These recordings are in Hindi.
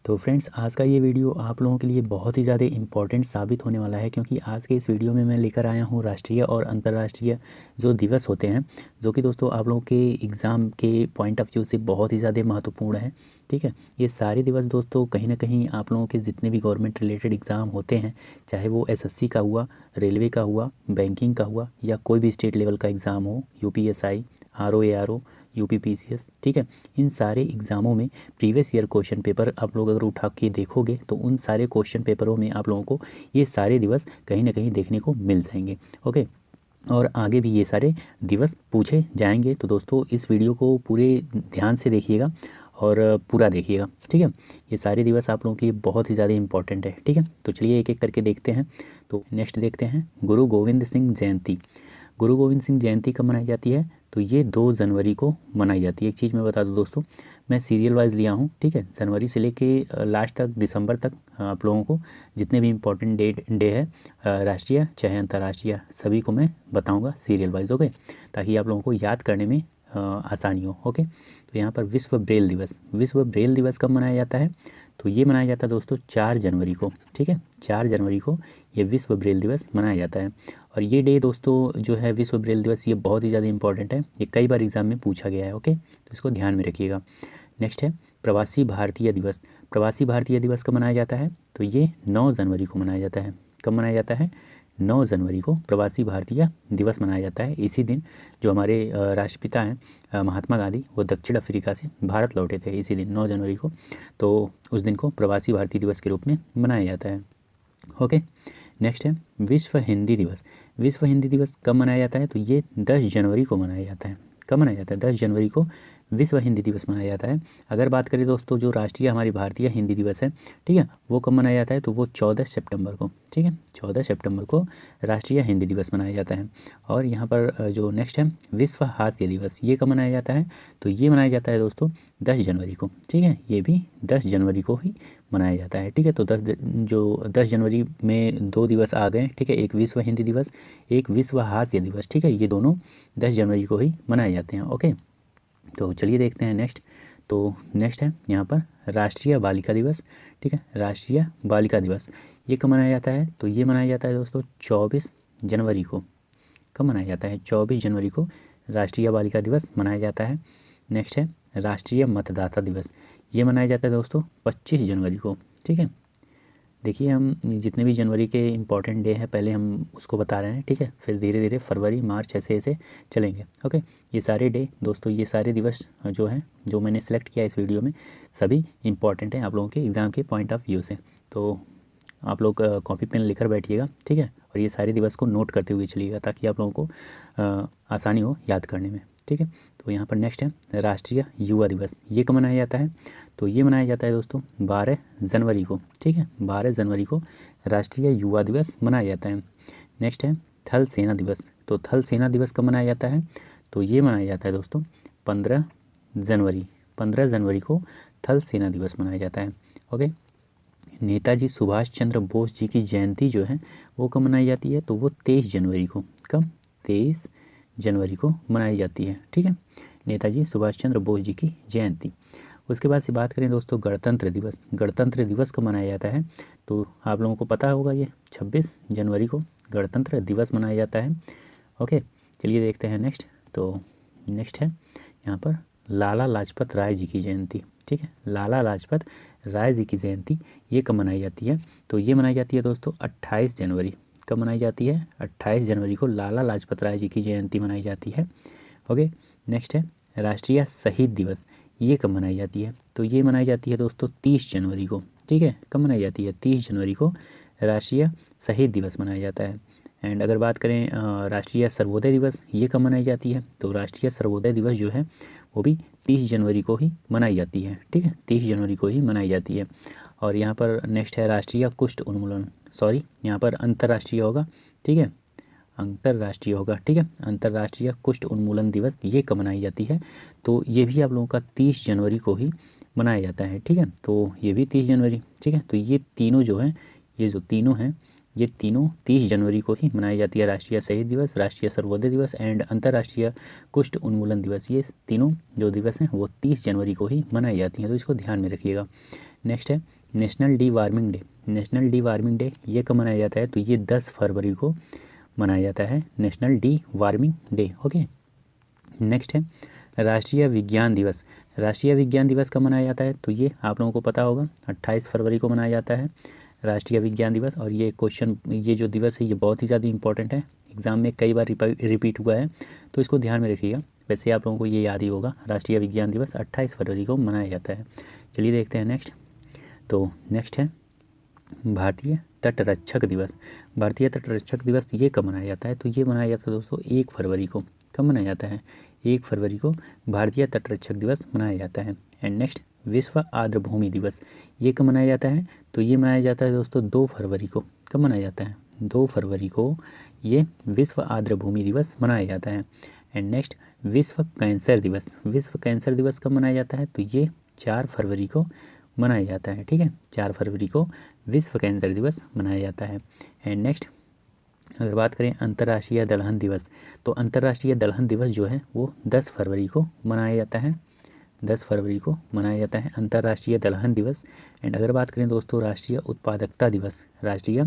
तो फ्रेंड्स, आज का ये वीडियो आप लोगों के लिए बहुत ही ज़्यादा इम्पोर्टेंट साबित होने वाला है, क्योंकि आज के इस वीडियो में मैं लेकर आया हूँ राष्ट्रीय और अंतर्राष्ट्रीय जो दिवस होते हैं, जो कि दोस्तों आप लोगों के एग्ज़ाम के पॉइंट ऑफ व्यू से बहुत ही ज़्यादा महत्वपूर्ण है। ठीक है, ये सारे दिवस दोस्तों कहीं ना कहीं आप लोगों के जितने भी गवर्नमेंट रिलेटेड एग्ज़ाम होते हैं, चाहे वो एसएससी का हुआ, रेलवे का हुआ, बैंकिंग का हुआ, या कोई भी स्टेट लेवल का एग्ज़ाम हो, यूपीएसआई, आरओ एआरओ, यूपीपीसीएस, ठीक है, इन सारे एग्ज़ामों में प्रीवियस ईयर क्वेश्चन पेपर आप लोग अगर उठा के देखोगे तो उन सारे क्वेश्चन पेपरों में आप लोगों को ये सारे दिवस कहीं ना कहीं देखने को मिल जाएंगे। ओके, और आगे भी ये सारे दिवस पूछे जाएंगे। तो दोस्तों इस वीडियो को पूरे ध्यान से देखिएगा और पूरा देखिएगा। ठीक है, ये सारे दिवस आप लोगों के लिए बहुत ही ज़्यादा इंपॉर्टेंट है। ठीक है, तो चलिए एक एक करके देखते हैं। तो नेक्स्ट देखते हैं, गुरु गोविंद सिंह जयंती। गुरु गोविंद सिंह जयंती कब मनाई जाती है? तो ये 2 जनवरी को मनाई जाती है। एक चीज़ मैं बता दूं दोस्तों, मैं सीरियल वाइज लिया हूँ। ठीक है, जनवरी से लेके लास्ट तक, दिसंबर तक आप लोगों को जितने भी इम्पोर्टेंट डे है, राष्ट्रीय चाहे अंतर्राष्ट्रीय, सभी को मैं बताऊँगा सीरियल वाइज। ओके, ताकि आप लोगों को याद करने में आसानी हो। ओके, तो यहाँ पर विश्व ब्रेल दिवस, विश्व ब्रेल दिवस कब मनाया जाता है? तो ये मनाया जाता है दोस्तों 4 जनवरी को। ठीक है, 4 जनवरी को ये विश्व ब्रेल दिवस मनाया जाता है। और ये डे दोस्तों जो है विश्व ब्रेल दिवस, ये बहुत ही ज़्यादा इंपॉर्टेंट है। ये कई बार एग्जाम में पूछा गया है। ओके, तो इसको ध्यान में रखिएगा। नेक्स्ट है प्रवासी भारतीय दिवस। प्रवासी भारतीय दिवस कब मनाया जाता है? तो ये 9 जनवरी को मनाया जाता है। कब मनाया जाता है? 9 जनवरी को प्रवासी भारतीय दिवस मनाया जाता है। इसी दिन जो हमारे राष्ट्रपिता हैं महात्मा गांधी, वो दक्षिण अफ्रीका से भारत लौटे थे इसी दिन 9 जनवरी को। तो उस दिन को प्रवासी भारतीय दिवस के रूप में मनाया जाता है। ओके, नेक्स्ट है विश्व हिंदी दिवस। विश्व हिंदी दिवस कब मनाया जाता है? तो ये 10 जनवरी को मनाया जाता है। कब मनाया जाता है? 10 जनवरी को विश्व हिंदी दिवस मनाया जाता है। अगर बात करें दोस्तों जो राष्ट्रीय हमारी भारतीय हिंदी दिवस है, ठीक है, वो कब मनाया जाता है? तो वो 14 सितंबर को। ठीक है, 14 सितंबर को राष्ट्रीय हिंदी दिवस मनाया जाता है। और यहाँ पर जो नेक्स्ट है विश्व हास्य दिवस, ये कब मनाया जाता है? तो ये मनाया जाता है दोस्तों 10 जनवरी को। ठीक है, ये भी 10 जनवरी को ही मनाया जाता है। ठीक है, तो 10 जनवरी में 2 दिवस आ गए। ठीक है, एक विश्व हिंदी दिवस, एक विश्व हास्य दिवस। ठीक है, ये दोनों 10 जनवरी को ही मनाए जाते हैं। ओके, तो चलिए देखते हैं नेक्स्ट। तो नेक्स्ट है यहाँ पर राष्ट्रीय बालिका दिवस। ठीक है, राष्ट्रीय बालिका दिवस ये कब मनाया जाता है? तो ये मनाया जाता है दोस्तों 24 जनवरी को। कब मनाया जाता है? 24 जनवरी को राष्ट्रीय बालिका दिवस मनाया जाता है। नेक्स्ट है राष्ट्रीय मतदाता दिवस, ये मनाया जाता है दोस्तों 25 जनवरी को। ठीक है, देखिए हम जितने भी जनवरी के इम्पॉर्टेंट डे हैं पहले हम उसको बता रहे हैं। ठीक है, फिर धीरे धीरे फरवरी, मार्च ऐसे ऐसे चलेंगे। ओके, ये सारे डे दोस्तों, ये सारे दिवस जो हैं, जो मैंने सेलेक्ट किया इस वीडियो में, सभी इम्पॉर्टेंट हैं आप लोगों के एग्ज़ाम के पॉइंट ऑफ व्यू से। तो आप लोग कॉपी पेन लेकर बैठिएगा। ठीक है, और ये सारे दिवस को नोट करते हुए चलिएगा, ताकि आप लोगों को आसानी हो याद करने में। ठीक है, तो यहाँ पर नेक्स्ट है राष्ट्रीय युवा दिवस, ये कब मनाया जाता है? तो ये मनाया जाता है दोस्तों 12 जनवरी को। ठीक है, 12 जनवरी को राष्ट्रीय युवा दिवस मनाया जाता है। नेक्स्ट है थल सेना दिवस। तो थल सेना दिवस कब मनाया जाता है? तो ये मनाया जाता है दोस्तों 15 जनवरी। 15 जनवरी को थल सेना दिवस मनाया जाता है। ओके, नेताजी सुभाष चंद्र बोस जी की जयंती जो है वो कब मनाई जाती है? तो वो 23 जनवरी को। कब? 23 जनवरी को मनाई जाती है। ठीक है, नेताजी सुभाष चंद्र बोस जी की जयंती। उसके बाद से बात करें दोस्तों गणतंत्र दिवस। गणतंत्र दिवस कब मनाया जाता है? तो आप लोगों को पता होगा, ये 26 जनवरी को गणतंत्र दिवस मनाया जाता है। ओके, चलिए देखते हैं नेक्स्ट। तो नेक्स्ट है यहाँ पर लाला लाजपत राय जी की जयंती। ठीक है, लाला लाजपत राय जी की जयंती ये कब मनाई जाती है? तो ये मनाई जाती है दोस्तों 28 जनवरी। कब मनाई जाती है? 28 जनवरी को लाला लाजपत राय जी की जयंती मनाई जाती है। ओके, नेक्स्ट है राष्ट्रीय शहीद दिवस, ये कब मनाई जाती है? तो ये मनाई जाती है दोस्तों 30 जनवरी को। ठीक है, कब मनाई जाती है? 30 जनवरी को राष्ट्रीय शहीद दिवस मनाया जाता है। एंड अगर बात करें राष्ट्रीय सर्वोदय दिवस, ये कब मनाई जाती है? तो राष्ट्रीय सर्वोदय दिवस जो है वो भी 30 जनवरी को ही मनाई जाती है। ठीक है, 30 जनवरी को ही मनाई जाती है। और यहाँ पर नेक्स्ट है राष्ट्रीय कुष्ठ उन्मूलन, सॉरी यहाँ पर अंतर्राष्ट्रीय होगा। ठीक है, अंतर्राष्ट्रीय होगा। ठीक है, अंतर्राष्ट्रीय कुष्ठ उन्मूलन दिवस ये कब मनाई जाती है? तो ये भी आप लोगों का 30 जनवरी को ही मनाया जाता है। ठीक है, तो ये भी 30 जनवरी। ठीक है, तो ये तीनों जो हैं, ये जो तीनों हैं, ये तीनों 30 जनवरी को ही मनाई जाती है। राष्ट्रीय शहीद दिवस, राष्ट्रीय सर्वोदय दिवस एंड अंतर्राष्ट्रीय कुष्ठ उन्मूलन दिवस, ये तीनों जो दिवस हैं वो 30 जनवरी को ही मनाई जाती हैं। तो इसको ध्यान में रखिएगा। नेक्स्ट है national D warming day. National D warming day ये कब मनाया जाता है? तो ये 10 फरवरी को मनाया जाता है, national D warming day. Okay, next है राष्ट्रीय विज्ञान दिवस। राष्ट्रीय विज्ञान दिवस कब मनाया जाता है? तो ये आप लोगों को पता होगा, 28 फरवरी को मनाया जाता है राष्ट्रीय विज्ञान दिवस। और ये क्वेश्चन, ये जो दिवस है ये बहुत ही ज़्यादा इंपॉर्टेंट है, एग्ज़ाम में कई बार रिपीट हुआ है, तो इसको ध्यान में रखिएगा। वैसे आप लोगों को ये याद ही होगा, राष्ट्रीय विज्ञान दिवस 28 फरवरी को मनाया जाता है। चलिए देखते हैं नेक्स्ट। तो नेक्स्ट है भारतीय तटरक्षक दिवस। भारतीय तटरक्षक दिवस ये कब मनाया जाता है? तो ये मनाया जाता है दोस्तों 1 फरवरी को। कब मनाया जाता है? 1 फरवरी को भारतीय तटरक्षक दिवस मनाया जाता है। एंड नेक्स्ट विश्व आर्द्रभूमि दिवस ये कब मनाया जाता है? तो ये मनाया जाता है दोस्तों 2 फरवरी को। कब मनाया जाता है? 2 फरवरी को ये विश्व आर्द्रभूमि दिवस मनाया जाता है। एंड नेक्स्ट विश्व कैंसर दिवस। विश्व कैंसर दिवस कब मनाया जाता है? तो ये 4 फरवरी को मनाया जाता है। ठीक है, 4 फरवरी को विश्व कैंसर दिवस मनाया जाता है। एंड नेक्स्ट अगर बात करें अंतर्राष्ट्रीय दलहन दिवस, तो अंतर्राष्ट्रीय दलहन दिवस जो है वो 10 फरवरी को मनाया जाता है। 10 फरवरी को मनाया जाता है अंतर्राष्ट्रीय दलहन दिवस। एंड अगर बात करें दोस्तों राष्ट्रीय उत्पादकता दिवस, राष्ट्रीय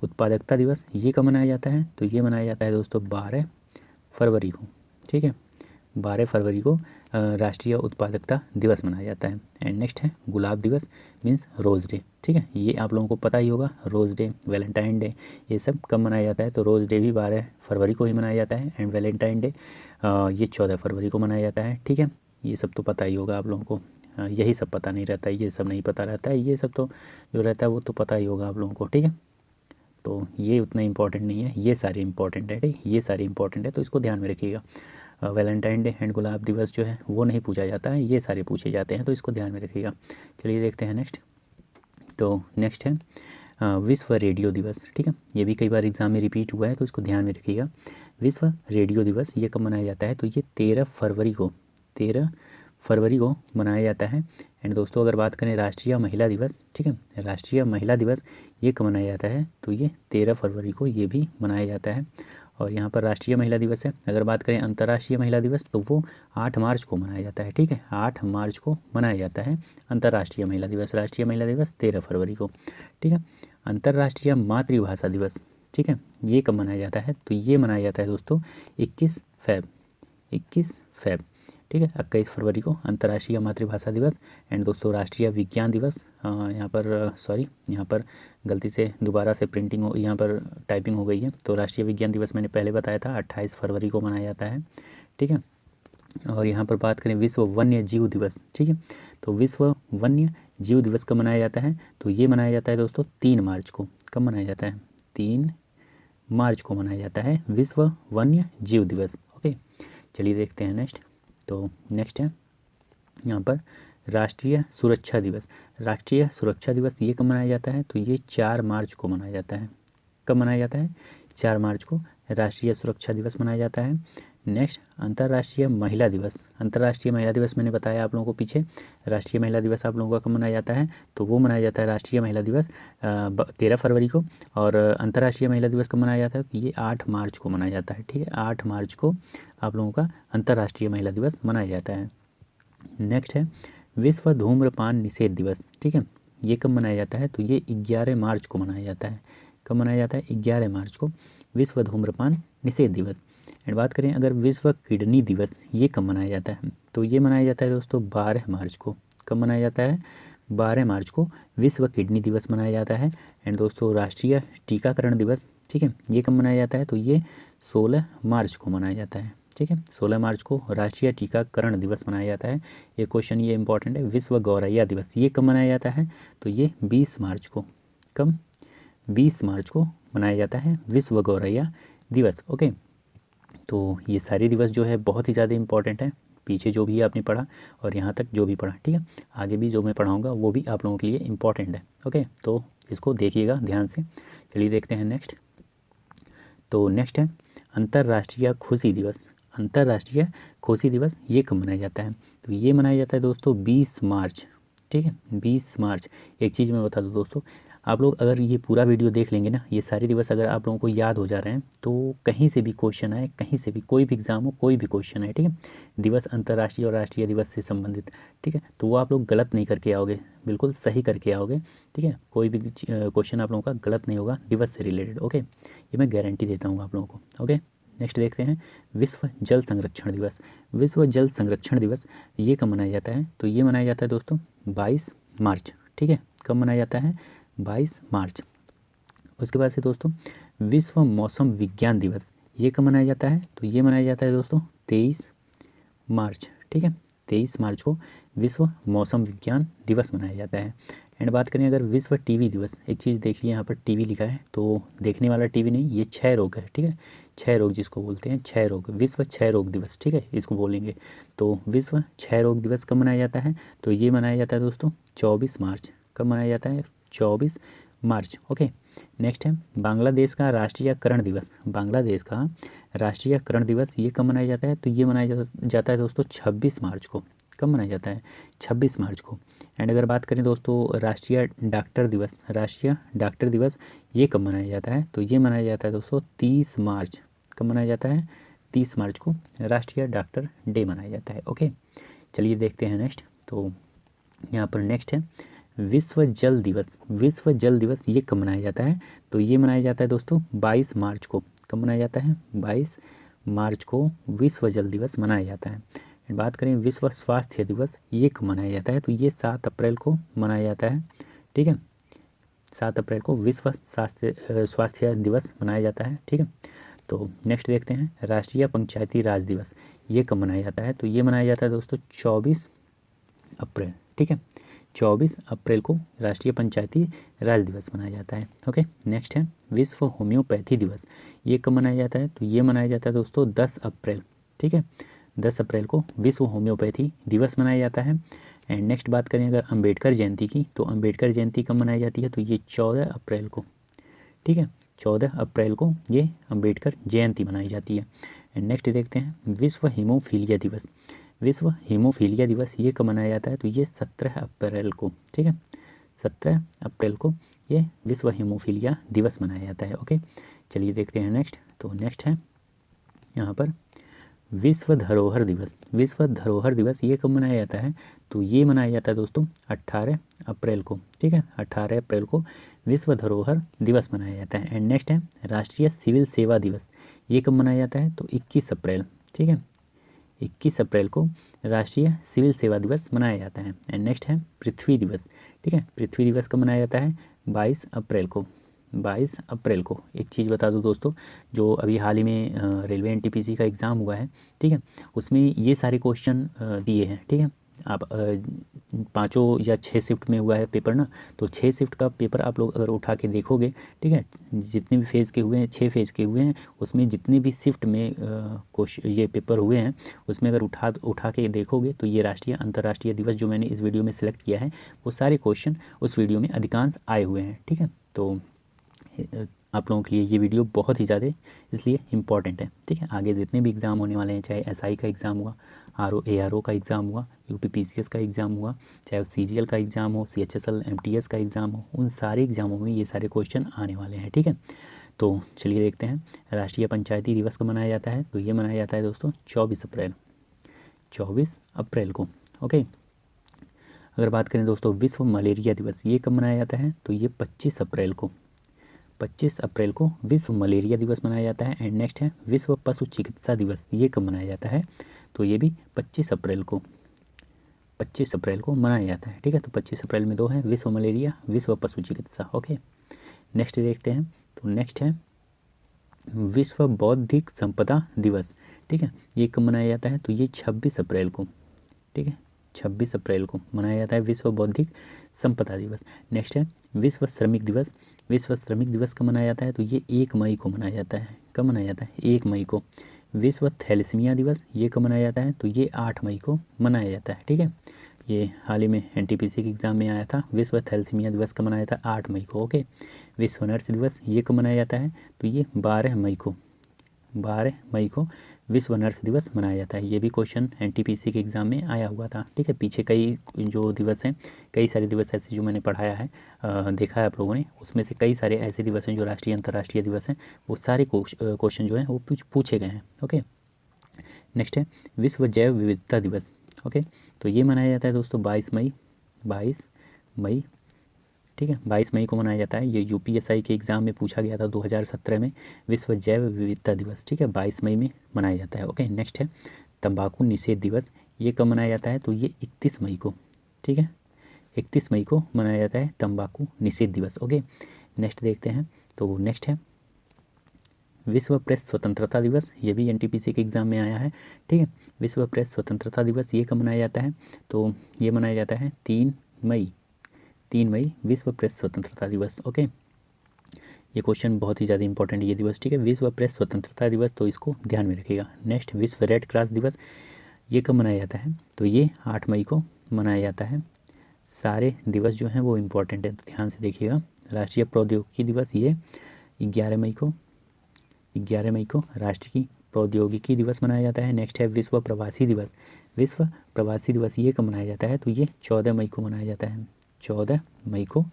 उत्पादकता दिवस ये कब मनाया जाता है? तो ये मनाया जाता है दोस्तों 12 फरवरी को। ठीक है, 12 फरवरी को राष्ट्रीय उत्पादकता दिवस मनाया जाता है। एंड नेक्स्ट है गुलाब दिवस मीन्स रोज़ डे। ठीक है, ये आप लोगों को पता ही होगा, रोज़ डे, वैलेंटाइन डे, ये सब कब मनाया जाता है? तो रोज़ डे भी 12 फरवरी को ही मनाया जाता है। एंड वैलेंटाइन डे ये 14 फरवरी को मनाया जाता है। ठीक है, ये सब तो पता ही होगा आप लोगों को, यही सब पता नहीं रहता है, ये सब नहीं पता रहता है, ये सब तो जो रहता है वो तो पता ही होगा आप लोगों को। ठीक है, तो ये उतना इंपॉर्टेंट नहीं है, ये सारे इंपॉर्टेंट है। ठीक, ये सारे इंपॉर्टेंट है, तो इसको ध्यान में रखिएगा। वैलेंटाइन डे एंड गुलाब दिवस जो है वो नहीं पूछा जाता है, ये सारे पूछे जाते हैं, तो इसको ध्यान में रखिएगा। चलिए देखते हैं नेक्स्ट। तो नेक्स्ट है विश्व रेडियो दिवस। ठीक है, ये भी कई बार एग्जाम में रिपीट हुआ है, तो इसको ध्यान में रखिएगा। विश्व रेडियो दिवस ये कब मनाया जाता है? तो ये 13 फरवरी को, 13 फरवरी को मनाया जाता है। एंड दोस्तों अगर बात करें राष्ट्रीय महिला दिवस, ठीक है, राष्ट्रीय महिला दिवस ये कब मनाया जाता है? तो ये 13 फरवरी को ये भी मनाया जाता है। और यहाँ पर राष्ट्रीय महिला दिवस है। अगर बात करें अंतर्राष्ट्रीय महिला दिवस, तो वो 8 मार्च को मनाया जाता है। ठीक है, 8 मार्च को मनाया जाता है अंतर्राष्ट्रीय महिला दिवस। राष्ट्रीय महिला दिवस 13 फरवरी को। ठीक है, अंतर्राष्ट्रीय मातृभाषा दिवस, ठीक है, ये कब मनाया जाता है? तो ये मनाया जाता है दोस्तों 21 फेब। ठीक है, 21 फरवरी को अंतर्राष्ट्रीय मातृभाषा दिवस। एंड दोस्तों राष्ट्रीय विज्ञान दिवस, यहाँ पर गलती से दोबारा से प्रिंटिंग यहाँ पर टाइपिंग हो गई है। तो राष्ट्रीय विज्ञान दिवस मैंने पहले बताया था 28 फरवरी को मनाया जाता है। ठीक है, और यहाँ पर बात करें विश्व वन्य जीव दिवस। ठीक है, तो विश्व वन्य जीव दिवस कब मनाया जाता है? तो ये मनाया जाता है दोस्तों 3 मार्च को। कब मनाया जाता है? 3 मार्च को मनाया जाता है विश्व वन्य जीव दिवस। ओके, चलिए देखते हैं नेक्स्ट। तो नेक्स्ट है यहाँ पर राष्ट्रीय सुरक्षा दिवस। राष्ट्रीय सुरक्षा दिवस ये कब मनाया जाता है? तो ये 4 मार्च को मनाया जाता है। कब मनाया जाता है? 4 मार्च को राष्ट्रीय सुरक्षा दिवस मनाया जाता है। नेक्स्ट अंतर्राष्ट्रीय महिला दिवस। अंतर्राष्ट्रीय महिला दिवस मैंने बताया आप लोगों को पीछे। राष्ट्रीय महिला दिवस आप लोगों का कब मनाया जाता है? तो वो मनाया जाता है राष्ट्रीय महिला दिवस 13 फरवरी को। और अंतर्राष्ट्रीय महिला दिवस कब मनाया जाता है? तो ये 8 मार्च को मनाया जाता है। ठीक है, 8 मार्च को आप लोगों का अंतर्राष्ट्रीय महिला दिवस मनाया जाता है। नेक्स्ट है विश्व धूम्रपान निषेध दिवस। ठीक है, ये कब मनाया जाता है? तो ये 11 मार्च को मनाया जाता है। कब मनाया जाता है? 11 मार्च को विश्व धूम्रपान निषेध दिवस। एंड बात करें अगर विश्व किडनी दिवस ये कब मनाया जाता है? तो ये मनाया जाता है दोस्तों 12 मार्च को। कब मनाया जाता है? 12 मार्च को विश्व किडनी दिवस मनाया जाता है। एंड दोस्तों राष्ट्रीय टीकाकरण दिवस, ठीक है, ये कब मनाया जाता है? तो ये 16 मार्च को मनाया जाता है। ठीक है, 16 मार्च को राष्ट्रीय टीकाकरण दिवस मनाया जाता है। ये क्वेश्चन ये इंपॉर्टेंट है। विश्व गौरैया दिवस ये कब मनाया जाता है? तो ये 20 मार्च को। कब? 20 मार्च को मनाया जाता है विश्व गौरैया दिवस। ओके, तो ये सारे दिवस जो है बहुत ही ज़्यादा इंपॉर्टेंट है, पीछे जो भी आपने पढ़ा और यहाँ तक जो भी पढ़ा। ठीक है, आगे भी जो मैं पढ़ाऊँगा वो भी आप लोगों के लिए इम्पॉर्टेंट है। ओके, तो इसको देखिएगा ध्यान से। चलिए देखते हैं नेक्स्ट। तो नेक्स्ट है अंतर्राष्ट्रीय खुशी दिवस। अंतर्राष्ट्रीय खुशी दिवस ये कब मनाया जाता है? तो ये मनाया जाता है दोस्तों 20 मार्च। ठीक है, 20 मार्च। एक चीज़ मैं बता दूँ दोस्तों, आप लोग अगर ये पूरा वीडियो देख लेंगे ना, ये सारे दिवस अगर आप लोगों को याद हो जा रहे हैं तो कहीं से भी क्वेश्चन आए, कहीं से भी कोई भी एग्ज़ाम हो, कोई भी क्वेश्चन आए, ठीक है, दिवस अंतर्राष्ट्रीय और राष्ट्रीय दिवस से संबंधित, ठीक है, तो वो आप लोग गलत नहीं करके आओगे, बिल्कुल सही करके आओगे, ठीक है, कोई भी क्वेश्चन आप लोगों का गलत नहीं होगा दिवस से रिलेटेड। ओके, ये मैं गारंटी देता हूँ आप लोगों को। ओके, नेक्स्ट देखते हैं विश्व जल संरक्षण दिवस। विश्व जल संरक्षण दिवस ये कब मनाया जाता है? तो ये मनाया जाता है दोस्तों 22 मार्च, ठीक है, कब मनाया जाता है? 22 मार्च। उसके बाद से दोस्तों विश्व मौसम विज्ञान दिवस ये कब मनाया जाता है? तो ये मनाया जाता है दोस्तों 23 मार्च, ठीक है, 23 मार्च को विश्व मौसम विज्ञान दिवस मनाया जाता है। एंड बात करें अगर विश्व टीबी दिवस, एक चीज़ देखिए यहाँ पर टीबी लिखा है, तो देखने वाला टीबी नहीं, ये क्षय रोग है, ठीक है, क्षय रोग जिसको बोलते हैं, क्षय रोग, विश्व क्षय रोग दिवस, ठीक है, इसको बोलेंगे। तो विश्व क्षय रोग दिवस कब मनाया जाता है? तो ये मनाया जाता है दोस्तों 24 मार्च। कब मनाया जाता है? 24 मार्च। ओके, नेक्स्ट है बांग्लादेश का राष्ट्रीयकरण दिवस। बांग्लादेश का राष्ट्रीयकरण दिवस ये कब मनाया जाता है? तो ये मनाया जाता है दोस्तों 26 मार्च को। कब मनाया जाता है? 26 मार्च को। एंड अगर बात करें दोस्तों राष्ट्रीय डॉक्टर दिवस, राष्ट्रीय डॉक्टर दिवस ये कब मनाया जाता है? तो ये मनाया जाता है दोस्तों 30 मार्च। कब मनाया जाता है? 30 मार्च को राष्ट्रीय डॉक्टर डे मनाया जाता है। ओके, चलिए देखते हैं नेक्स्ट। तो यहाँ पर नेक्स्ट है विश्व जल दिवस। विश्व जल दिवस ये कब मनाया जाता है? तो ये मनाया जाता है दोस्तों 22 मार्च को। कब मनाया जाता है? 22 मार्च को विश्व जल दिवस मनाया जाता है। बात करें विश्व स्वास्थ्य दिवस ये कब मनाया जाता है? तो ये 7 अप्रैल को मनाया जाता है, ठीक है, 7 अप्रैल को विश्व स्वास्थ्य दिवस मनाया जाता है, ठीक है। तो नेक्स्ट देखते हैं राष्ट्रीय पंचायती राज दिवस ये कब मनाया जाता है? तो ये मनाया जाता है दोस्तों 24 अप्रैल, ठीक है, 24 अप्रैल को राष्ट्रीय पंचायती राज दिवस मनाया जाता है। ओके, नेक्स्ट है विश्व होम्योपैथी दिवस ये कब मनाया जाता है? तो ये मनाया जाता है दोस्तों 10 अप्रैल, ठीक है, 10 अप्रैल को विश्व होम्योपैथी दिवस मनाया जाता है। एंड नेक्स्ट बात करें अगर अंबेडकर जयंती की, तो अंबेडकर जयंती कब मनाई जाती है? तो ये 14 अप्रैल को, ठीक है, 14 अप्रैल को ये अंबेडकर जयंती मनाई जाती है। एंड नेक्स्ट देखते हैं विश्व हीमोफीलिया दिवस। विश्व हीमोफीलिया दिवस ये कब मनाया जाता है? तो ये 17 अप्रैल को, ठीक है, 17 अप्रैल को ये विश्व हीमोफीलिया दिवस मनाया जाता है। ओके, चलिए देखते हैं नेक्स्ट। तो नेक्स्ट है यहाँ पर विश्व धरोहर दिवस। विश्व धरोहर दिवस ये कब मनाया जाता है? तो ये मनाया जाता है दोस्तों 18 अप्रैल को, ठीक है, 18 अप्रैल को विश्व धरोहर दिवस मनाया जाता है। एंड नेक्स्ट है राष्ट्रीय सिविल सेवा दिवस ये कब मनाया जाता है? तो 21 अप्रैल, ठीक है, 21 अप्रैल को राष्ट्रीय सिविल सेवा दिवस मनाया जाता है। एंड नेक्स्ट है पृथ्वी दिवस, ठीक है, पृथ्वी दिवस कब मनाया जाता है? 22 अप्रैल को। 22 अप्रैल को। एक चीज़ बता दूं दोस्तों, जो अभी हाल ही में रेलवे एनटीपीसी का एग्ज़ाम हुआ है, ठीक है, उसमें ये सारे क्वेश्चन दिए हैं, ठीक है, आप 5 या 6 शिफ्ट में हुआ है पेपर ना, तो 6 शिफ्ट का पेपर आप लोग अगर उठा के देखोगे, ठीक है, जितने भी फेज़ के हुए हैं, 6 फेज़ के हुए हैं, उसमें जितने भी शिफ्ट में क्वेश्चन ये पेपर हुए हैं, उसमें अगर उठा के देखोगे तो ये राष्ट्रीय अंतर्राष्ट्रीय दिवस जो मैंने इस वीडियो में सिलेक्ट किया है, वो सारे क्वेश्चन उस वीडियो में अधिकांश आए हुए हैं, ठीक है। तो आप लोगों के लिए ये वीडियो बहुत ही ज़्यादा इसलिए इम्पॉर्टेंट है, ठीक है। आगे जितने भी एग्ज़ाम होने वाले हैं, चाहे एसआई का एग्ज़ाम हुआ, आरओ एआरओ का एग्ज़ाम हुआ, यूपीपीसीएस का एग्ज़ाम हुआ, चाहे सीजीएल का एग्ज़ाम हो, सीएचएसएल एमटीएस का एग्ज़ाम हो, उन सारे एग्ज़ामों में ये सारे क्वेश्चन आने वाले हैं, ठीक है। तो चलिए देखते हैं राष्ट्रीय पंचायती दिवस कब मनाया जाता है? तो ये मनाया जाता है दोस्तों 24 अप्रैल, 24 अप्रैल को। ओके, अगर बात करें दोस्तों विश्व मलेरिया दिवस ये कब मनाया जाता है? तो ये 25 अप्रैल को, 25 अप्रैल को विश्व मलेरिया दिवस मनाया जाता है। एंड नेक्स्ट है विश्व पशु चिकित्सा दिवस ये कब मनाया जाता है? तो ये भी 25 अप्रैल को, 25 अप्रैल को मनाया जाता है, ठीक है। तो 25 अप्रैल में 2 है, विश्व मलेरिया, विश्व पशु चिकित्सा। ओके, नेक्स्ट देखते हैं। तो नेक्स्ट है विश्व बौद्धिक संपदा दिवस, ठीक है, ये कब मनाया जाता है? तो ये 26 अप्रैल को, ठीक है, 26 अप्रैल को मनाया जाता है विश्व बौद्धिक संपदा दिवस। नेक्स्ट है विश्व श्रमिक दिवस। विश्व श्रमिक दिवस कब मनाया जाता है? तो ये 1 मई को मनाया जाता है। कब मनाया जाता है? 1 मई को। विश्व थैलेसीमिया दिवस ये कब मनाया जाता है? तो ये 8 मई को मनाया जाता है, ठीक है। ये हाल ही में एनटीपीसी के एग्ज़ाम में आया था। विश्व थैलेसीमिया दिवस कब मनाया था? 8 मई को। ओके, विश्व नर्स दिवस ये कब मनाया जाता है? तो ये 12 मई को, 12 मई को विश्व नर्स दिवस मनाया जाता है। ये भी क्वेश्चन एनटीपीसी के एग्ज़ाम में आया हुआ था। ठीक है, पीछे कई जो दिवस हैं, कई सारे दिवस ऐसे जो मैंने पढ़ाया है, देखा है आप लोगों ने, उसमें से कई सारे ऐसे दिवस हैं जो राष्ट्रीय अंतर्राष्ट्रीय दिवस हैं, वो सारे क्वेश्चन जो हैं वो पूछे गए हैं। ओके, नेक्स्ट है विश्व जैव विविधता दिवस। ओके, तो ये मनाया जाता है दोस्तों 22 मई। ठीक है, 22 मई को मनाया जाता है। ये यूपीएसआई के एग्ज़ाम में पूछा गया था 2017 में, विश्व जैव विविधता दिवस। ठीक है, 22 मई में मनाया जाता है। ओके, नेक्स्ट है तंबाकू निषेध दिवस। ये कब मनाया जाता है? तो ये 31 मई को। ठीक है, 31 मई को मनाया जाता है तंबाकू निषेध दिवस। ओके, नेक्स्ट देखते हैं। तो नेक्स्ट है विश्व प्रेस स्वतंत्रता दिवस। ये भी एनटीपीसी के एग्ज़ाम में आया है। ठीक है, विश्व प्रेस स्वतंत्रता दिवस ये कब मनाया जाता है? तो ये मनाया जाता है 3 मई विश्व प्रेस स्वतंत्रता दिवस। ओके, ये क्वेश्चन बहुत ही ज़्यादा इंपॉर्टेंट है ये दिवस। ठीक है, विश्व प्रेस स्वतंत्रता दिवस, तो इसको ध्यान में रखिएगा। नेक्स्ट विश्व रेड क्रॉस दिवस। ये कब मनाया जाता है? तो ये 8 मई को मनाया जाता है। सारे दिवस जो हैं वो इम्पोर्टेंट है, तो ध्यान से देखिएगा। राष्ट्रीय प्रौद्योगिकी दिवस ये 11 मई को राष्ट्रीय प्रौद्योगिकी दिवस मनाया जाता है। नेक्स्ट है विश्व प्रवासी दिवस। विश्व प्रवासी दिवस ये कब मनाया जाता है? तो ये 14 मई को मनाया जाता है। 14 मई को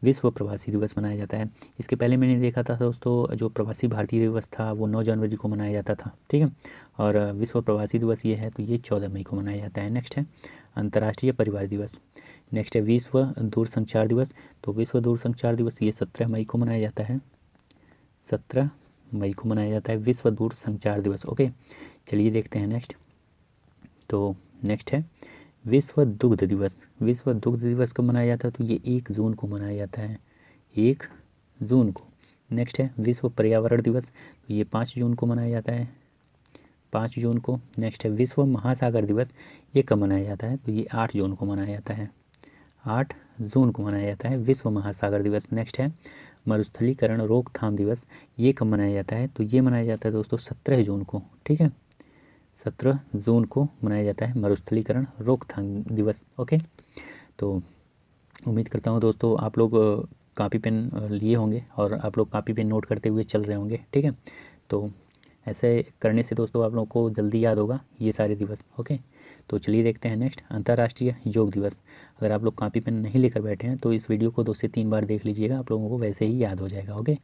विश्व प्रवासी दिवस मनाया जाता है। इसके पहले मैंने देखा था दोस्तों, जो प्रवासी भारतीय दिवस था वो 9 जनवरी को मनाया जाता था। ठीक है, और विश्व प्रवासी दिवस ये है तो ये 14 मई को मनाया जाता है। नेक्स्ट है अंतर्राष्ट्रीय परिवार दिवस। नेक्स्ट है विश्व दूरसंचार दिवस। तो विश्व दूरसंचार दिवस ये 17 मई को मनाया जाता है। 17 मई को मनाया जाता है विश्व दूरसंचार दिवस। ओके, चलिए देखते हैं नेक्स्ट। तो नेक्स्ट है विश्व दुग्ध दिवस। विश्व दुग्ध दिवस कब मनाया जाता है? तो ये 1 जून को मनाया जाता है, 1 जून को। नेक्स्ट है विश्व पर्यावरण दिवस। तो ये 5 जून को मनाया जाता है, 5 जून को। नेक्स्ट है विश्व महासागर दिवस। ये कब मनाया जाता है? तो ये 8 जून को मनाया जाता है, 8 जून को मनाया जाता है विश्व महासागर दिवस। नेक्स्ट है मरुस्थलीकरण रोकथाम दिवस। ये कब मनाया जाता है? तो ये मनाया जाता है दोस्तों 17 जून को। ठीक है, 17 जून को मनाया जाता है मरुस्थलीकरण रोकथाम दिवस। ओके, तो उम्मीद करता हूँ दोस्तों आप लोग कापी पेन लिए होंगे और आप लोग कापी पेन नोट करते हुए चल रहे होंगे। ठीक है, तो ऐसे करने से दोस्तों आप लोगों को जल्दी याद होगा ये सारे दिवस। ओके, तो चलिए देखते हैं नेक्स्ट अंतर्राष्ट्रीय योग दिवस। अगर आप लोग कापी पेन नहीं लेकर बैठे हैं तो इस वीडियो को 2 से 3 बार देख लीजिएगा, आप लोगों को वैसे ही याद हो जाएगा। ओके,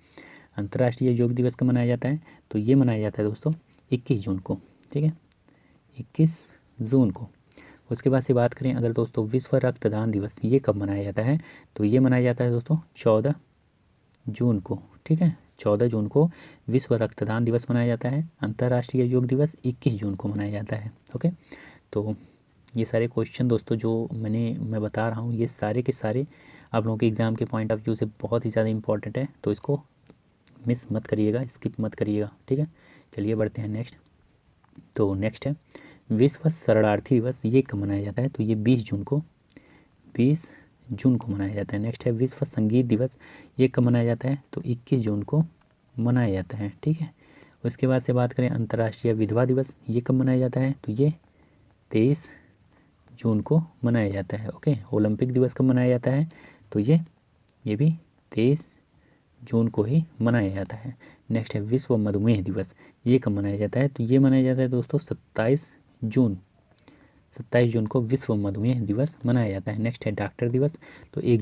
अंतर्राष्ट्रीय योग दिवस कब मनाया जाता है? तो ये मनाया जाता है दोस्तों 21 जून को। ठीक है, 21 जून को। उसके बाद से बात करें अगर दोस्तों विश्व रक्तदान दिवस ये कब मनाया जाता है? तो ये मनाया जाता है दोस्तों 14 जून को। ठीक है, 14 जून को विश्व रक्तदान दिवस मनाया जाता है। अंतर्राष्ट्रीय योग दिवस 21 जून को मनाया जाता है। ओके, तो ये सारे क्वेश्चन दोस्तों जो मैं बता रहा हूँ ये सारे के सारे आप लोगों के एग्ज़ाम के पॉइंट ऑफ व्यू से बहुत ही ज़्यादा इंपॉर्टेंट है, तो इसको मिस मत करिएगा, स्किप मत करिएगा। ठीक है, चलिए बढ़ते हैं नेक्स्ट। तो नेक्स्ट है विश्व शरणार्थी दिवस। ये कब मनाया जाता है? तो ये 20 जून को मनाया जाता है। नेक्स्ट है विश्व संगीत दिवस। ये कब मनाया जाता है? तो 21 जून को मनाया जाता है। ठीक है, उसके बाद से बात करें अंतर्राष्ट्रीय विधवा दिवस। ये कब मनाया जाता है? तो ये 23 जून को मनाया जाता है। ओके, ओलंपिक दिवस कब मनाया जाता है? तो ये भी 23 जून को ही मनाया जाता है। नेक्स्ट है विश्व मधुमेह दिवस। ये कब मनाया जाता है? तो ये मनाया जाता है दोस्तों 27 जून को विश्व मधुमेह दिवस मनाया जाता है। नेक्स्ट है डॉक्टर दिवस। तो 1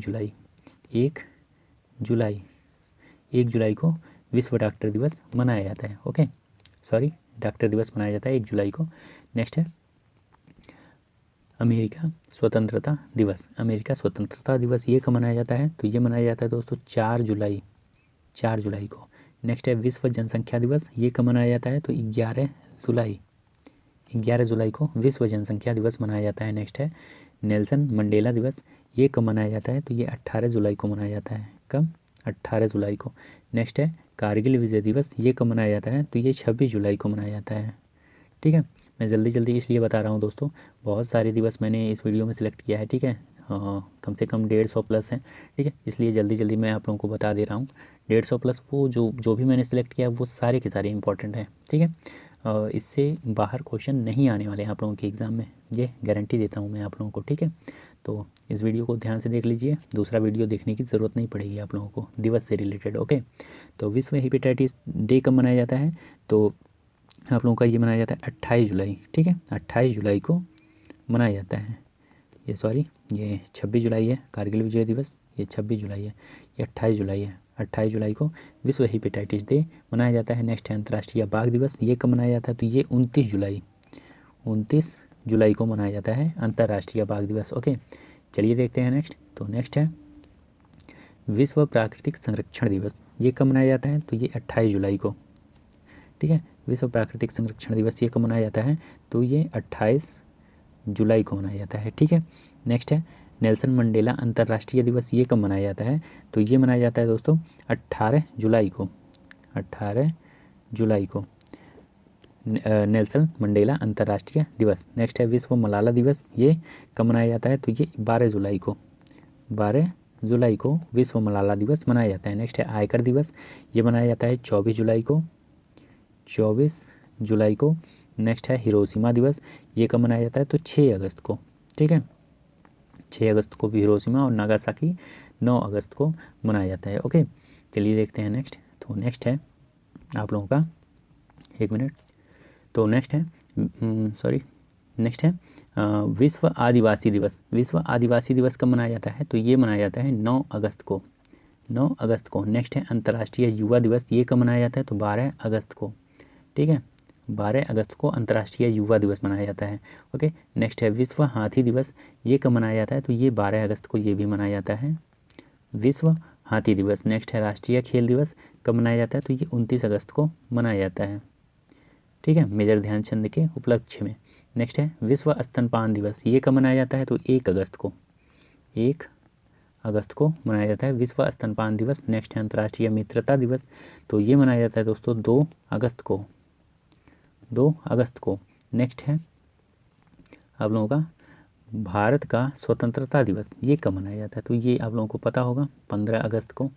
जुलाई को विश्व डॉक्टर दिवस मनाया जाता है। ओके, सॉरी, डॉक्टर दिवस मनाया जाता है 1 जुलाई को। नेक्स्ट है अमेरिका स्वतंत्रता दिवस। अमेरिका स्वतंत्रता दिवस ये कब मनाया जाता है? तो ये मनाया जाता है दोस्तों 4 जुलाई को। नेक्स्ट है विश्व जनसंख्या दिवस। ये कब मनाया जाता है? तो 11 जुलाई को विश्व जनसंख्या दिवस मनाया जाता है। नेक्स्ट है नेल्सन मंडेला दिवस। ये कब मनाया जाता है? तो ये 18 जुलाई को मनाया जाता है। कब? 18 जुलाई को। नेक्स्ट है कारगिल विजय दिवस। ये कब मनाया जाता है? तो ये 26 जुलाई को मनाया जाता है। ठीक है, मैं जल्दी इसलिए बता रहा हूँ दोस्तों, बहुत सारे दिवस मैंने इस वीडियो में सिलेक्ट किया है। ठीक है, कम से कम 150 प्लस हैं। ठीक है, इसलिए जल्दी मैं आप लोगों को बता दे रहा हूँ। 150 प्लस वो जो भी मैंने सिलेक्ट किया वो सारे के सारे इंपॉर्टेंट हैं। ठीक है, इससे बाहर क्वेश्चन नहीं आने वाले हैं आप लोगों के एग्ज़ाम में, ये गारंटी देता हूँ मैं आप लोगों को। ठीक है, तो इस वीडियो को ध्यान से देख लीजिए, दूसरा वीडियो देखने की ज़रूरत नहीं पड़ेगी आप लोगों को दिवस से रिलेटेड। ओके, तो विश्व हेपेटाइटिस डे कब मनाया जाता है? तो आप लोगों का ये मनाया जाता है 28 जुलाई, ठीक है, 28 जुलाई को मनाया जाता है। ये 26 जुलाई है कारगिल विजय दिवस, ये 26 जुलाई है, ये 28 जुलाई है। 28 जुलाई को विश्व हेपेटाइटिस डे मनाया जाता है। नेक्स्ट है अंतर्राष्ट्रीय बाघ दिवस, ये कब मनाया जाता है? तो ये 29 जुलाई को मनाया जाता है अंतर्राष्ट्रीय बाघ दिवस। ओके, चलिए देखते हैं नेक्स्ट। तो नेक्स्ट है विश्व प्राकृतिक संरक्षण दिवस, ये कब मनाया जाता है? तो ये 28 जुलाई को, ठीक है। विश्व प्राकृतिक संरक्षण दिवस ये कब मनाया जाता है? तो ये 28 जुलाई को मनाया जाता है, ठीक है। नेक्स्ट है नेल्सन मंडेला अंतर्राष्ट्रीय दिवस, ये कब मनाया जाता है? तो ये मनाया जाता है दोस्तों 18 जुलाई को, 18 जुलाई को नेल्सन मंडेला अंतर्राष्ट्रीय दिवस। नेक्स्ट है विश्व मलाला दिवस, ये कब मनाया जाता है? तो ये 12 जुलाई को, 12 जुलाई को विश्व मलाला दिवस मनाया जाता है। नेक्स्ट है आयकर दिवस, ये मनाया जाता है 24 जुलाई को, 24 जुलाई को। नेक्स्ट है हिरोशिमा दिवस, ये कब मनाया जाता है? तो 6 अगस्त को, ठीक है, 6 अगस्त को भी हिरोशिमा और नागासाकी 9 अगस्त को मनाया जाता है। ओके, चलिए देखते हैं नेक्स्ट। तो नेक्स्ट है आप लोगों का, एक मिनट, तो नेक्स्ट है नेक्स्ट है विश्व आदिवासी दिवस। विश्व आदिवासी दिवस कब मनाया जाता है? तो ये मनाया जाता है 9 अगस्त को, 9 अगस्त को। नेक्स्ट है अंतर्राष्ट्रीय युवा दिवस, ये कब मनाया जाता है? तो 12 अगस्त को, ठीक है, 12 अगस्त को अंतर्राष्ट्रीय युवा दिवस मनाया जाता है। ओके, नेक्स्ट है विश्व हाथी दिवस, ये कब मनाया जाता है? तो ये 12 अगस्त को ये भी मनाया जाता है, विश्व हाथी दिवस। नेक्स्ट है राष्ट्रीय खेल दिवस, कब मनाया जाता है? तो ये 29 अगस्त को मनाया जाता है, ठीक है, मेजर ध्यानचंद के उपलक्ष्य में। नेक्स्ट है विश्व स्तनपान दिवस, ये कब मनाया जाता है? तो 1 अगस्त को, 1 अगस्त को मनाया जाता है विश्व स्तनपान दिवस। नेक्स्ट है अंतर्राष्ट्रीय मित्रता दिवस, तो ये मनाया जाता है दोस्तों 2 अगस्त को, 2 अगस्त को। नेक्स्ट है आप लोगों का भारत का स्वतंत्रता दिवस, ये कब मनाया जाता है? तो ये आप लोगों को पता होगा 15 अगस्त को,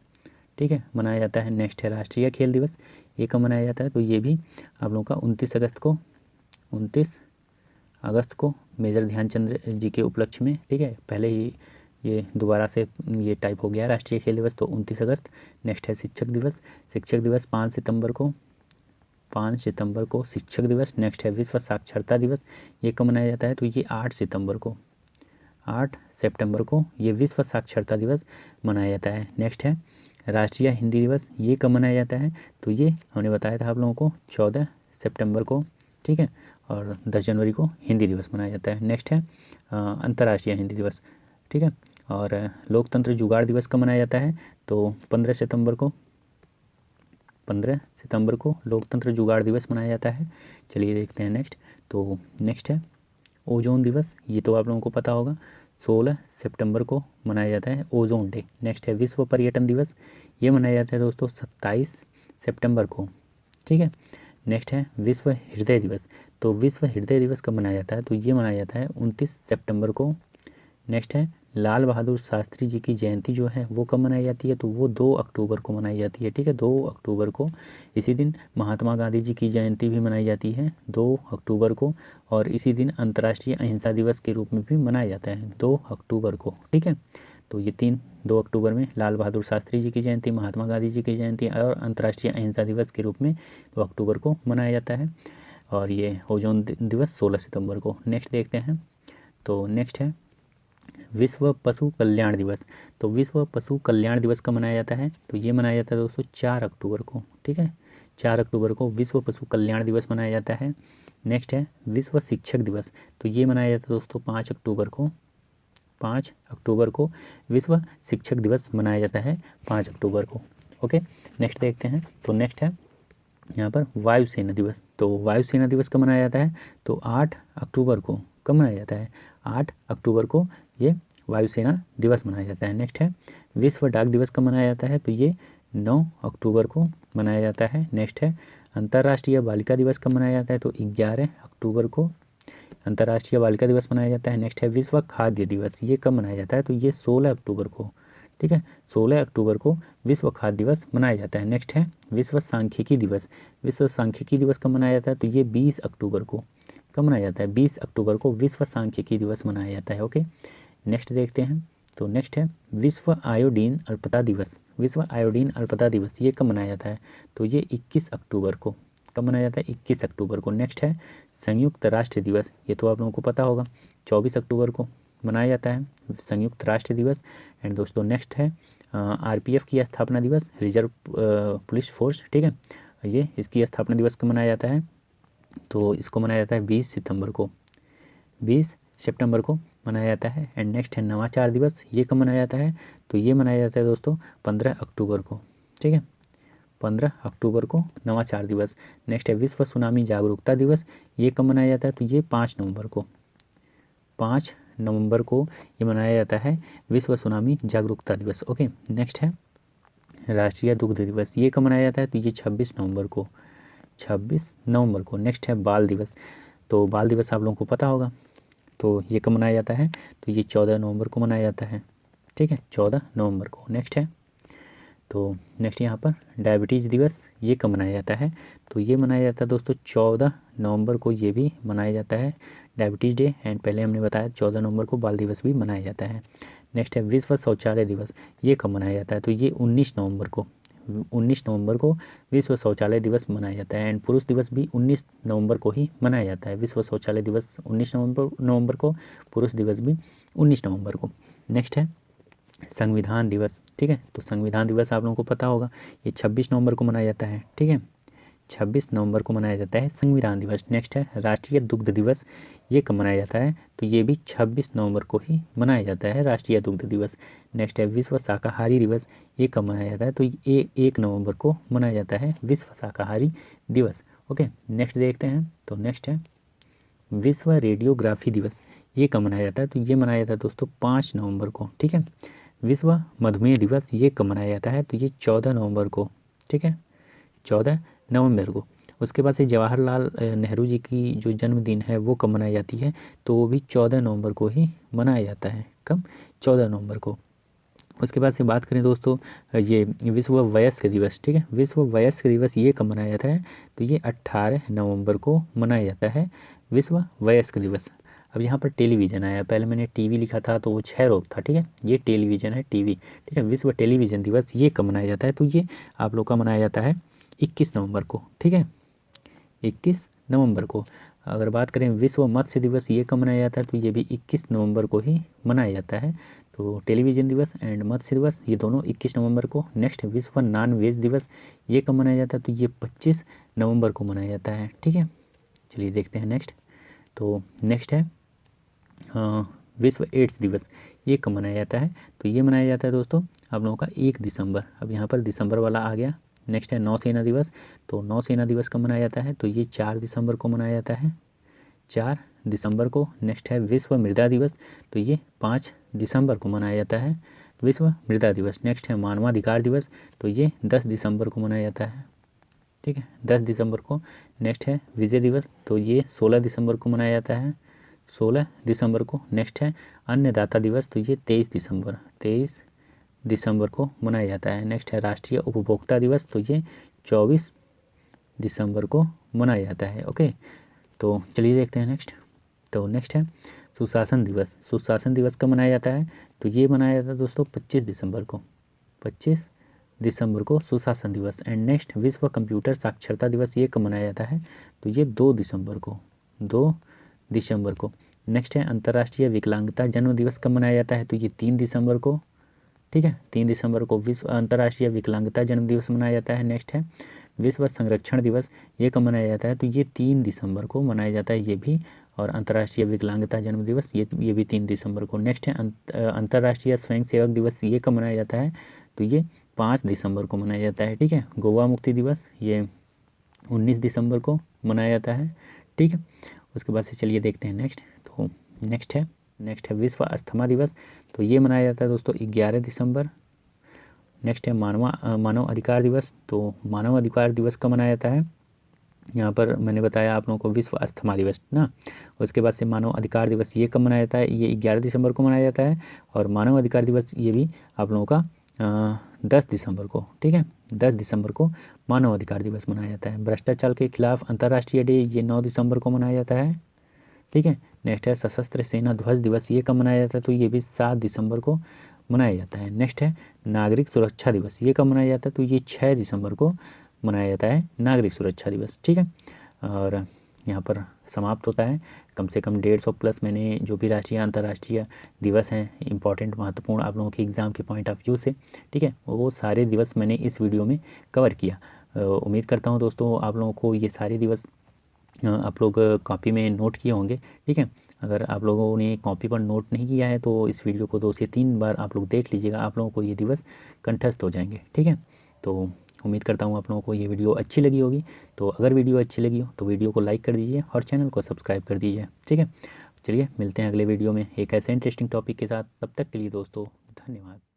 ठीक है, मनाया जाता है। नेक्स्ट है राष्ट्रीय खेल दिवस, ये कब मनाया जाता है? तो ये भी आप लोगों का 29 अगस्त को, 29 अगस्त को मेजर ध्यानचंद जी के उपलक्ष्य में, ठीक है, पहले ही ये दोबारा से ये टाइप हो गया राष्ट्रीय खेल दिवस, तो 29 अगस्त। नेक्स्ट है शिक्षक दिवस, शिक्षक दिवस 5 सितंबर को, 5 सितंबर को शिक्षक दिवस। नेक्स्ट है विश्व साक्षरता दिवस, ये कब मनाया जाता है? तो ये 8 सितंबर को, 8 सितंबर को ये विश्व साक्षरता दिवस मनाया जाता है। नेक्स्ट है राष्ट्रीय हिंदी दिवस, ये कब मनाया जाता है? तो ये हमने बताया था आप लोगों को 14 सितंबर को, ठीक है, और 10 जनवरी को हिंदी दिवस मनाया जाता है। नेक्स्ट है अंतर्राष्ट्रीय हिंदी दिवस, ठीक है, और लोकतंत्र जुगाड़ दिवस कब मनाया जाता है? तो 15 सितंबर को, 15 सितंबर को लोकतंत्र जुगाड़ दिवस मनाया जाता है। चलिए देखते हैं नेक्स्ट। तो नेक्स्ट है ओजोन दिवस, ये तो आप लोगों को पता होगा 16 सितंबर को मनाया जाता है ओजोन डे। नेक्स्ट है विश्व पर्यटन दिवस, ये मनाया जाता है दोस्तों 27 सितंबर को, ठीक है। नेक्स्ट है विश्व हृदय दिवस, तो विश्व हृदय दिवस कब मनाया जाता है? तो ये मनाया जाता है 29 सितंबर को। नेक्स्ट है लाल बहादुर शास्त्री जी की जयंती जो है वो कब मनाई जाती है? तो वो 2 अक्टूबर को मनाई जाती है, ठीक है, 2 अक्टूबर को। इसी दिन महात्मा गांधी जी की जयंती भी मनाई जाती है 2 अक्टूबर को, और इसी दिन अंतर्राष्ट्रीय अहिंसा दिवस के रूप में भी मनाया जाता है 2 अक्टूबर को, ठीक है। तो ये 2 अक्टूबर में लाल बहादुर शास्त्री जी की जयंती, महात्मा गांधी जी की जयंती और अंतर्राष्ट्रीय अहिंसा दिवस के रूप में 2 अक्टूबर को मनाया जाता है, और ये ओजोन दिवस 16 सितंबर को। नेक्स्ट देखते हैं। तो नेक्स्ट है विश्व पशु कल्याण दिवस, तो विश्व पशु कल्याण दिवस कब मनाया जाता है? तो ये मनाया जाता है दोस्तों 4 अक्टूबर को, ठीक है, 4 अक्टूबर को विश्व पशु कल्याण दिवस मनाया जाता है। नेक्स्ट है विश्व शिक्षक दिवस, तो ये मनाया जाता है दोस्तों 5 अक्टूबर को, 5 अक्टूबर को विश्व शिक्षक दिवस मनाया जाता है 5 अक्टूबर को। ओके, नेक्स्ट देखते हैं। तो नेक्स्ट है यहाँ पर वायुसेना दिवस, तो वायुसेना दिवस कब मनाया जाता है? तो 8 अक्टूबर को। कब मनाया जाता है? 8 अक्टूबर को ये वायुसेना दिवस मनाया जाता है। नेक्स्ट है विश्व डाक दिवस कब मनाया जाता है? तो ये 9 अक्टूबर को मनाया जाता है। नेक्स्ट है अंतर्राष्ट्रीय बालिका दिवस कब मनाया जाता है? तो 11 अक्टूबर को अंतर्राष्ट्रीय बालिका दिवस मनाया जाता है। नेक्स्ट है विश्व खाद्य दिवस, ये कब मनाया जाता है? तो ये 16 अक्टूबर को, ठीक है, 16 अक्टूबर को विश्व खाद्य दिवस मनाया जाता है। नेक्स्ट है विश्व सांख्यिकी दिवस, विश्व सांख्यिकी दिवस कब मनाया जाता है? तो ये 20 अक्टूबर को। कब मनाया जाता है? 20 अक्टूबर को विश्व सांख्यिकी दिवस मनाया जाता है। ओके, नेक्स्ट देखते हैं। तो नेक्स्ट है विश्व आयोडीन अल्पता दिवस, विश्व आयोडीन अल्पता दिवस ये कब मनाया जाता है? तो ये 21 अक्टूबर को, कब मनाया जाता है? 21 अक्टूबर को। नेक्स्ट है संयुक्त राष्ट्र दिवस, ये तो आप लोगों को पता होगा, 24 अक्टूबर को मनाया जाता है संयुक्त राष्ट्र दिवस। एंड दोस्तों नेक्स्ट है आरपीएफ की स्थापना दिवस, रिजर्व पुलिस फोर्स, ठीक है, ये इसकी स्थापना दिवस को मनाया जाता है, तो इसको मनाया जाता है 20 सितंबर को, 20 सितंबर को मनाया जाता है। एंड नेक्स्ट है नवाचार दिवस, ये कब मनाया जाता है? तो ये मनाया जाता है दोस्तों 15 अक्टूबर को, ठीक है, 15 अक्टूबर को नवाचार दिवस। नेक्स्ट है विश्व सुनामी जागरूकता दिवस, ये कब मनाया जाता है? तो ये 5 नवंबर को, 5 नवंबर को ये मनाया जाता है विश्व सुनामी जागरूकता दिवस। ओके, नेक्स्ट है राष्ट्रीय दुग्ध दिवस, ये कब मनाया जाता है? तो ये 26 नवंबर को, 26 नवंबर को। नेक्स्ट है बाल दिवस, तो बाल दिवस आप लोगों को पता होगा, तो ये कब मनाया जाता है? तो ये 14 नवंबर को मनाया जाता है, ठीक है, 14 नवंबर को। नेक्स्ट है, तो नेक्स्ट यहाँ पर डायबिटीज़ दिवस, ये कब मनाया जाता है? तो ये मनाया जाता है दोस्तों 14 नवंबर को, ये भी मनाया जाता है डायबिटीज़ डे। एंड पहले हमने बताया 14 नवंबर को बाल दिवस भी मनाया जाता है। नेक्स्ट है विश्व शौचालय दिवस, ये कब मनाया जाता है? तो ये 19 नवंबर को, 19 नवंबर को विश्व शौचालय दिवस मनाया जाता है। एंड पुरुष दिवस भी 19 नवंबर को ही मनाया जाता है, विश्व शौचालय दिवस 19 नवंबर को, पुरुष दिवस भी 19 नवंबर को। नेक्स्ट है संविधान दिवस, ठीक है, तो संविधान दिवस आप लोगों को पता होगा, ये 26 नवंबर को मनाया जाता है, ठीक है, 26 नवंबर को मनाया जाता है संविधान दिवस। नेक्स्ट है राष्ट्रीय दुग्ध दिवस, ये कब मनाया जाता है? तो ये भी 26 नवंबर को ही मनाया जाता है राष्ट्रीय दुग्ध दिवस। नेक्स्ट है विश्व शाकाहारी दिवस, ये कब मनाया जाता है? तो ये 1 नवंबर को मनाया जाता है विश्व शाकाहारी दिवस। ओके, नेक्स्ट देखते हैं, तो नेक्स्ट है विश्व रेडियोग्राफी दिवस, ये कब मनाया जाता है? तो ये मनाया जाता है दोस्तों 5 नवंबर को, ठीक है। विश्व मधुमेह दिवस, ये कब मनाया जाता है? तो ये 14 नवंबर को, ठीक है, 14 नवंबर को। उसके बाद से जवाहरलाल नेहरू जी की जो जन्मदिन है वो कब मनाई जाती है? तो वो भी 14 नवंबर को ही मनाया जाता है। कब? 14 नवंबर को। उसके बाद से बात करें दोस्तों ये विश्व वयस्क दिवस, ठीक है, विश्व वयस्क दिवस ये कब मनाया जाता है? तो ये 18 नवंबर को मनाया जाता है विश्व वयस्क दिवस। अब यहाँ पर टेलीविज़न आया, पहले मैंने टीवी लिखा था तो वो क्षय रोग था, ठीक है, ये टेलीविज़न है, टीवी, ठीक है। विश्व टेलीविज़न दिवस ये कब मनाया जाता है? तो ये आप लोग का मनाया जाता है 21 नवंबर को, ठीक है, 21 नवंबर को। अगर बात करें विश्व मत्स्य दिवस ये कब मनाया जाता है? तो ये भी 21 नवंबर को ही मनाया जाता है। तो टेलीविज़न दिवस एंड मत्स्य दिवस ये दोनों 21 नवंबर को। नेक्स्ट विश्व नॉन वेज दिवस ये कब मनाया जाता है? तो ये 25 नवंबर को मनाया जाता है, ठीक है। चलिए देखते हैं नेक्स्ट। तो नेक्स्ट है विश्व एड्स दिवस ये कब मनाया जाता है? तो ये मनाया जाता है दोस्तों आप लोगों का 1 दिसंबर। अब यहाँ पर दिसंबर वाला आ गया। नेक्स्ट है नौसेना दिवस, तो नौसेना दिवस कब मनाया जाता है? तो ये 4 दिसंबर को मनाया जाता है, 4 दिसंबर को। नेक्स्ट है विश्व मृदा दिवस, तो ये 5 दिसंबर को मनाया जाता है विश्व मृदा दिवस। नेक्स्ट है मानवाधिकार दिवस, तो ये 10 दिसंबर को मनाया जाता है, ठीक है, 10 दिसंबर को। नेक्स्ट है विजय दिवस, तो ये 16 दिसंबर को मनाया जाता है, 16 दिसंबर को। नेक्स्ट है अन्नदाता दिवस, तो ये 23 दिसंबर को मनाया जाता है। नेक्स्ट है राष्ट्रीय उपभोक्ता दिवस, तो ये 24 दिसंबर को मनाया जाता है। ओके, तो चलिए देखते हैं नेक्स्ट। तो नेक्स्ट है सुशासन दिवस, सुशासन दिवस कब मनाया जाता है? तो ये मनाया जाता है दोस्तों 25 दिसंबर को, 25 दिसंबर को सुशासन दिवस। एंड नेक्स्ट विश्व कंप्यूटर साक्षरता दिवस ये कब मनाया जाता है? तो ये 2 दिसंबर को, 2 दिसंबर को। नेक्स्ट है अंतर्राष्ट्रीय विकलांगता जन्म दिवस कब मनाया जाता है? तो ये 3 दिसंबर को, ठीक है, 3 दिसंबर को विश्व अंतर्राष्ट्रीय विकलांगता जन्म दिवस मनाया जाता है। नेक्स्ट है विश्व संरक्षण दिवस ये कब मनाया जाता है? तो ये 3 दिसंबर को मनाया जाता है ये भी। और अंतर्राष्ट्रीय विकलांगता जन्म दिवस ये भी 3 दिसंबर को। नेक्स्ट है अंतर्राष्ट्रीय स्वयंसेवक दिवस ये कब मनाया जाता है? तो ये 5 दिसंबर को मनाया जाता है, ठीक है। गोवा मुक्ति दिवस ये 19 दिसंबर को मनाया जाता है, ठीक है। उसके बाद से चलिए देखते हैं नेक्स्ट। तो नेक्स्ट है विश्व अस्थमा दिवस, तो ये मनाया जाता है दोस्तों 11 दिसंबर। नेक्स्ट है मानव अधिकार दिवस, तो मानव अधिकार दिवस कब मनाया जाता है? यहाँ पर मैंने बताया आप लोगों को विश्व अस्थमा दिवस ना। उसके बाद से मानव अधिकार दिवस ये कब मनाया जाता है? ये 11 दिसंबर को मनाया जाता है। और मानव अधिकार दिवस ये भी आप लोगों का 10 दिसंबर को, ठीक है, 10 दिसंबर को मानव अधिकार दिवस मनाया जाता है। भ्रष्टाचार के खिलाफ अंतर्राष्ट्रीय डे ये 9 दिसंबर को मनाया जाता है, ठीक है। नेक्स्ट है सशस्त्र सेना ध्वज दिवस ये कब मनाया जाता है? तो ये भी 7 दिसंबर को मनाया जाता है। नेक्स्ट है नागरिक सुरक्षा दिवस ये कब मनाया जाता है? तो ये 6 दिसंबर को मनाया जाता है नागरिक सुरक्षा दिवस। ठीक है, और यहाँ पर समाप्त होता है। कम से कम 150 प्लस मैंने जो भी राष्ट्रीय अंतर्राष्ट्रीय दिवस हैं इंपॉर्टेंट महत्वपूर्ण आप लोगों के एग्ज़ाम के पॉइंट ऑफ व्यू से, ठीक है, वो सारे दिवस मैंने इस वीडियो में कवर किया। उम्मीद करता हूँ दोस्तों आप लोगों को ये सारे दिवस आप लोग कॉपी में नोट किए होंगे। ठीक है, अगर आप लोगों ने कॉपी पर नोट नहीं किया है तो इस वीडियो को 2 से 3 बार आप लोग देख लीजिएगा, आप लोगों को ये दिवस कंठस्थ हो जाएंगे। ठीक है, तो उम्मीद करता हूँ आप लोगों को ये वीडियो अच्छी लगी होगी। तो अगर वीडियो अच्छी लगी हो तो वीडियो को लाइक कर दीजिए और चैनल को सब्सक्राइब कर दीजिए। ठीक है, चलिए मिलते हैं अगले वीडियो में एक ऐसे इंटरेस्टिंग टॉपिक के साथ। तब तक के लिए दोस्तों धन्यवाद।